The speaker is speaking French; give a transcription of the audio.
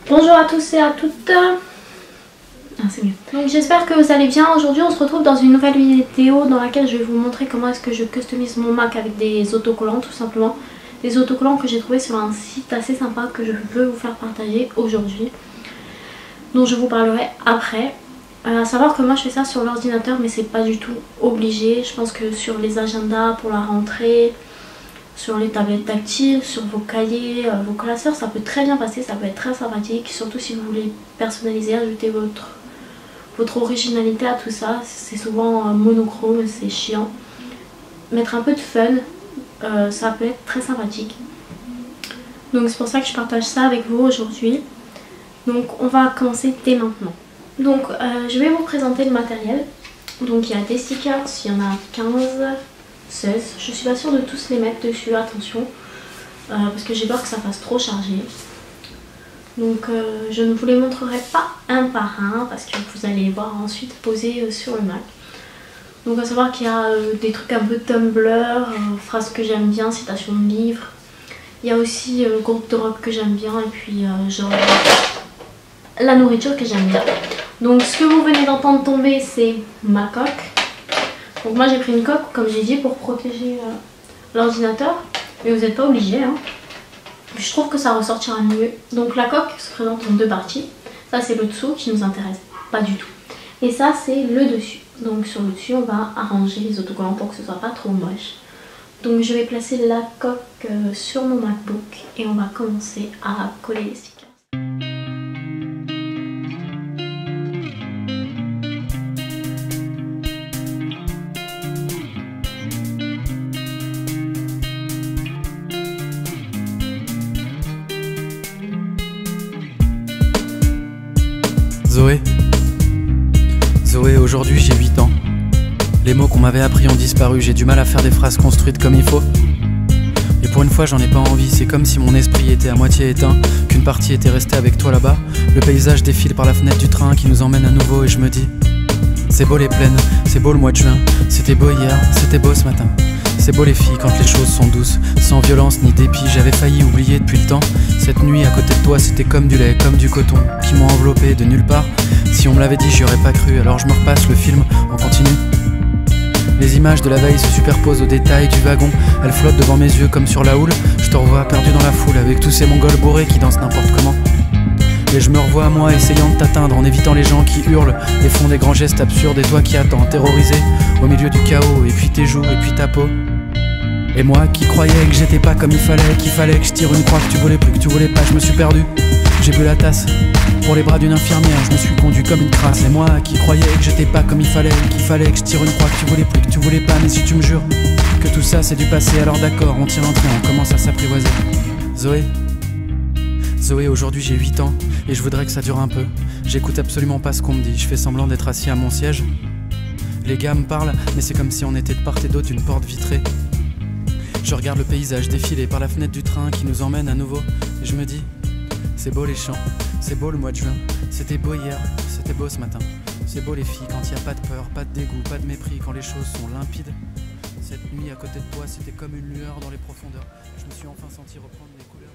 Bonjour à tous et à toutes. C'est mieux. Donc j'espère que vous allez bien. Aujourd'hui on se retrouve dans une nouvelle vidéo dans laquelle je vais vous montrer comment est-ce que je customise mon Mac avec des autocollants tout simplement. Des autocollants que j'ai trouvé sur un site assez sympa que je veux vous faire partager aujourd'hui. Dont je vous parlerai après. À savoir que moi je fais ça sur l'ordinateur mais c'est pas du tout obligé. Je pense que sur les agendas pour la rentrée, sur les tablettes tactiles, sur vos cahiers, vos classeurs, ça peut très bien passer, ça peut être très sympathique. Surtout si vous voulez personnaliser, ajouter votre originalité à tout ça. C'est souvent monochrome, c'est chiant. Mettre un peu de fun, ça peut être très sympathique. Donc c'est pour ça que je partage ça avec vous aujourd'hui. Donc on va commencer dès maintenant. Donc je vais vous présenter le matériel. Donc il y a des stickers, il y en a 15, 16. Je suis pas sûre de tous les mettre dessus, attention. Parce que j'ai peur que ça fasse trop chargé. Donc je ne vous les montrerai pas un par un parce que vous allez les voir ensuite posés sur le Mac. Donc à savoir qu'il y a des trucs un peu Tumblr, phrases que j'aime bien, citations de livres. Il y a aussi groupe de rock que j'aime bien et puis genre la nourriture que j'aime bien. Donc ce que vous venez d'entendre tomber c'est ma coque. Donc moi j'ai pris une coque comme j'ai dit pour protéger l'ordinateur. Mais vous n'êtes pas obligé hein. Je trouve que ça ressortira mieux. Donc la coque se présente en deux parties. Ça c'est le dessous qui nous intéresse pas du tout. Et ça c'est le dessus. Donc sur le dessus on va arranger les autocollants pour que ce soit pas trop moche. Donc je vais placer la coque sur mon MacBook et on va commencer à coller les stickers. Zoé, aujourd'hui j'ai 8 ans. Les mots qu'on m'avait appris ont disparu, j'ai du mal à faire des phrases construites comme il faut. Et pour une fois j'en ai pas envie, c'est comme si mon esprit était à moitié éteint, qu'une partie était restée avec toi là-bas. Le paysage défile par la fenêtre du train qui nous emmène à nouveau et je me dis: c'est beau les plaines, c'est beau le mois de juin, c'était beau hier, c'était beau ce matin. C'est beau les filles quand les choses sont douces, sans violence ni dépit, j'avais failli oublier depuis le temps. Cette nuit à côté de toi c'était comme du lait, comme du coton, qui m'ont enveloppé de nulle part. Si on me l'avait dit j'y aurais pas cru, alors je me repasse le film en continu. Les images de la veille se superposent aux détails du wagon. Elles flottent devant mes yeux comme sur la houle. Je te revois perdu dans la foule avec tous ces mongols bourrés qui dansent n'importe comment. Et je me revois moi essayant de t'atteindre en évitant les gens qui hurlent et font des grands gestes absurdes. Et toi qui attends, terrorisé au milieu du chaos. Et puis tes joues et puis ta peau. Et moi qui croyais que j'étais pas comme il fallait, qu'il fallait que je tire une croix, que tu voulais plus, que tu voulais pas, je me suis perdu. J'ai bu la tasse pour les bras d'une infirmière, je me suis conduit comme une crasse. Et moi qui croyais que j'étais pas comme il fallait, qu'il fallait que je tire une croix, que tu voulais plus, que tu voulais pas. Mais si tu me jures que tout ça c'est du passé, alors d'accord, on tire un trait, on commence à s'apprivoiser. Zoé, aujourd'hui j'ai 8 ans et je voudrais que ça dure un peu. J'écoute absolument pas ce qu'on me dit, je fais semblant d'être assis à mon siège. Les gars me parlent, mais c'est comme si on était de part et d'autre d'une porte vitrée. Je regarde le paysage défiler par la fenêtre du train qui nous emmène à nouveau. Et je me dis: c'est beau les champs, c'est beau le mois de juin, c'était beau hier, c'était beau ce matin. C'est beau les filles quand il n'y a pas de peur, pas de dégoût, pas de mépris, quand les choses sont limpides. Cette nuit à côté de toi c'était comme une lueur dans les profondeurs. Je me suis enfin senti reprendre mes couleurs.